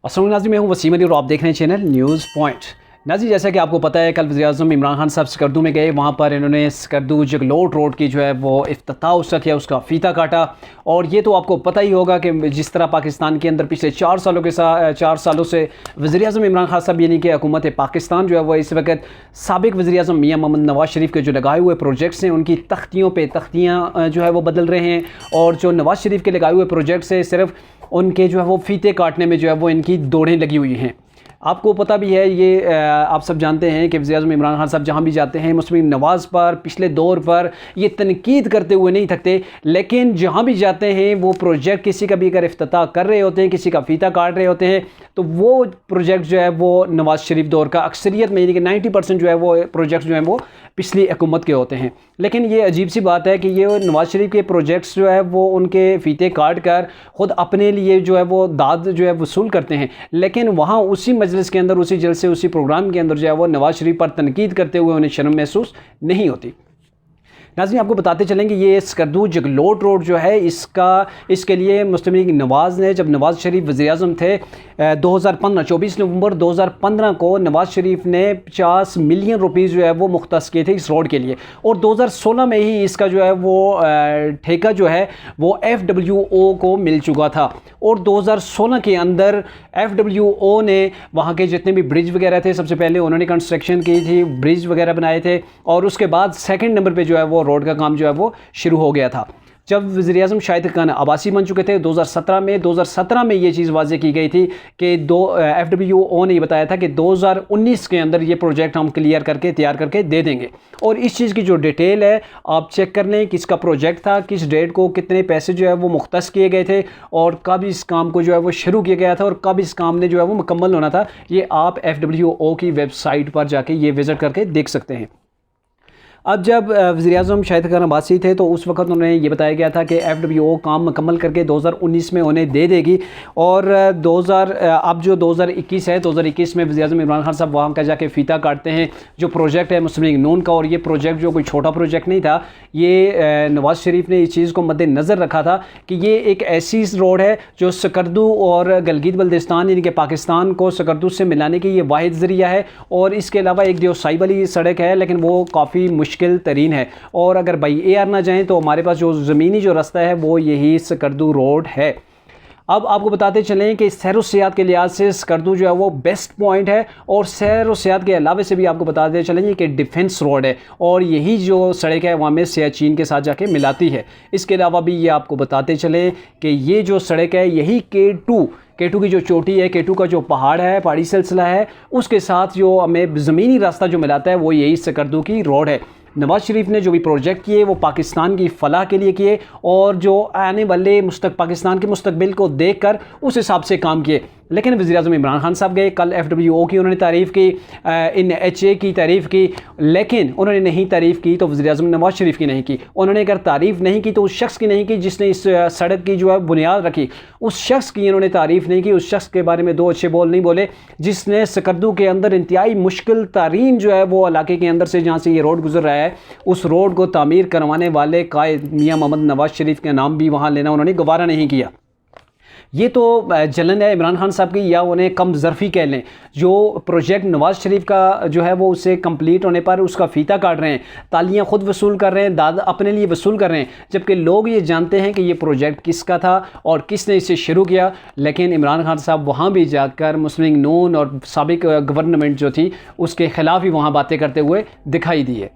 अस्सलाम नाज़रीन, मैं हूं वसीम अली और आप देख रहे हैं चैनल न्यूज़ पॉइंट। नाज़रीन, जैसा कि आपको पता है, कल वज़ीर-ए-आज़म इमरान खान साहब स्कर्दू में गए। वहां पर इन्होंने स्कर्दू जगलोट रोड की जो है वो इफ्तिताह उसका किया, उसका फ़ीता काटा। और ये तो आपको पता ही होगा कि जिस तरह पाकिस्तान के अंदर पिछले 4 सालों से वज़ीर-ए-आज़म इमरान खान साहब यानी कि हुकूमत पाकिस्तान जो है वो इस वक्त साबिक़ वज़ीर-ए-आज़म मियाँ मोहम्मद नवाज़ शरीफ के जो लगाए हुए प्रोजेक्ट्स हैं उनकी तख्तियों पर तख्तियाँ जो है वो बदल रहे हैं। और जो नवाज़ शरीफ के लगाए हुए प्रोजेक्ट्स हैं, सिर्फ उनके जो है वो फ़ीते काटने में जो है वो इनकी दौड़ें लगी हुई हैं। आपको पता भी है, ये आप सब जानते हैं कि वज़ीर-ए-आज़म इमरान खान साहब जहाँ भी जाते हैं मुस्लिम नवाज़ पर पिछले दौर पर ये तनकीद करते हुए नहीं थकते, लेकिन जहाँ भी जाते हैं वो प्रोजेक्ट किसी का भी अगर इफ्तिताह कर रहे होते हैं, किसी का फ़ीता काट रहे होते हैं, तो वो प्रोजेक्ट जो है वो नवाज़ शरीफ दौर का अक्सरियत में यानी कि 90% जो है वो प्रोजेक्ट जो हैं वो पिछली हुकूमत के होते हैं। लेकिन ये अजीब सी बात है कि ये नवाज़ शरीफ के प्रोजेक्ट्स जो है वो उनके फ़ीते काट कर ख़ुद अपने लिए जो है वो दाद जो है वसूल करते हैं, लेकिन वहाँ उसी मजलिस के अंदर, उसी जलसे, उसी प्रोग्राम के अंदर जो है वो नवाज़ शरीफ पर तनकीद करते हुए उन्हें शर्म महसूस नहीं होती। नाज़रीन, आपको बताते चलेंगे ये स्कर्दू जगलोट रोड जो है इसके लिए मुस्लिम लीग नवाज़ ने, जब नवाज़ शरीफ वज़ीर-ए-आज़म थे 2015 24 नवंबर 2015 को नवाज़ शरीफ ने 50 मिलियन रुपीज़ जो है वो मुख्तस किए थे इस रोड के लिए। और 2016 में ही इसका जो है वो ठेका जो है वो FWO को मिल चुका था। और 2016 के अंदर FWO ने वहाँ के जितने भी ब्रिज वगैरह थे, सबसे पहले उन्होंने कंस्ट्रक्शन की थी, ब्रिज वगैरह बनाए थे, और उसके बाद सेकंड नंबर पे जो है वो रोड का काम जो है वो शुरू हो गया था। जब वज़ीर-ए-आज़म शाहिद खान अब्बासी बन चुके थे 2017 में ये चीज़ वाज़ेह की गई थी कि FWO ने ये बताया था कि 2019 के अंदर ये प्रोजेक्ट हम क्लियर करके तैयार करके दे देंगे। और इस चीज़ की जो डिटेल है आप चेक कर लें, किसका प्रोजेक्ट था, किस डेट को कितने पैसे जो है वो मुख्तस किए गए थे, और कब इस काम को जो है वो शुरू किया गया था, और कब इस काम ने जो है वो मुकम्मल होना था। ये आप FWO की वेबसाइट पर जाके ये विज़िट करके देख सकते हैं। अब जब वज़ीर-ए-आज़म शाहिद खान अब्बासी थे तो उस वक्त उन्हें ये बताया गया था कि FWO काम मुकम्मल करके 2019 में उन्हें दे देगी। और अब जो 2021 है, 2021 में वज़ीर-ए-आज़म इमरान खान साहब वहाँ का जाके फ़ीता काटते हैं जो प्रोजेक्ट है मुस्लिम लीग नून का। और ये प्रोजेक्ट जो कोई छोटा प्रोजेक्ट नहीं था, ये नवाज़ शरीफ ने इस चीज़ को मद्देनज़र रखा था कि ये एक ऐसी रोड है जो स्कर्दू और गिलगित बल्तिस्तान यानी कि पाकिस्तान को स्कर्दू से मिलाने की ये वाहिद ज़रिया है। और इसके अलावा एक देवसाई वाली सड़क है, लेकिन वो काफ़ी मुश्किल तरीन है, और अगर बाई एयर ना जाएं तो हमारे पास जो ज़मीनी जो रास्ता है वो यही स्कर्दू रोड है। अब आपको बताते चलें कि सैर व सियाहत के लिहाज से स्कर्दू जो है वो बेस्ट पॉइंट है, और सैर व सियाहत के अलावे से भी आपको बताते चलेंगे कि डिफेंस रोड है, और यही जो सड़क है वहाँ में सियाचिन के साथ जाके मिलाती है। इसके अलावा भी ये आपको बताते चलें कि ये जो सड़क है यही K2 की जो चोटी है, K2 का जो पहाड़ है, पहाड़ी सिलसिला है, उसके साथ जो हमें ज़मीनी रास्ता जो मिलाता है वो यही स्कर्दू की रोड है। नवाज़ शरीफ ने जो भी प्रोजेक्ट किए वो पाकिस्तान की फ़लाह के लिए किए, और जो आने वाले पाकिस्तान के मुस्तकबिल को देखकर उस हिसाब से काम किए। लेकिन वज़ीर-ए-आज़म इमरान खान साहब गए, कल FWO की उन्होंने तारीफ़ की, NHA की तारीफ़ की, लेकिन उन्होंने नहीं तारीफ़ की तो वज़ीर-ए-आज़म नवाज़ शरीफ की नहीं की। उन्होंने अगर तारीफ़ नहीं की तो उस शख्स की नहीं की जिसने इस सड़क की जो है बुनियाद रखी, उस शख्स की इन्होंने तारीफ़ नहीं की, उस शख्स के बारे में दो अच्छे बोल नहीं बोले जिसने स्कर्दू के अंदर इंतहाई मुश्किल तरीन जो है वो इलाके के अंदर से जहाँ से ये रोड गुजर रहा है, उस रोड को तामीर करवाने वाले कायद मियाँ मोहम्मद नवाज़ शरीफ के नाम भी वहाँ लेना उन्होंने गवारा नहीं किया। ये तो जलन है इमरान खान साहब की, या उन्हें कम ज़र्फ़ी कह लें। जो प्रोजेक्ट नवाज़ शरीफ का जो है वो उसे कंप्लीट होने पर उसका फ़ीता काट रहे हैं, तालियां ख़ुद वसूल कर रहे हैं, दाद अपने लिए वसूल कर रहे हैं, जबकि लोग ये जानते हैं कि ये प्रोजेक्ट किसका था और किसने इसे शुरू किया। लेकिन इमरान खान साहब वहाँ भी जाकर मुस्लिम लीग नून और साबिक़ गवर्नमेंट जो थी उसके ख़िलाफ़ ही वहाँ बातें करते हुए दिखाई दिए।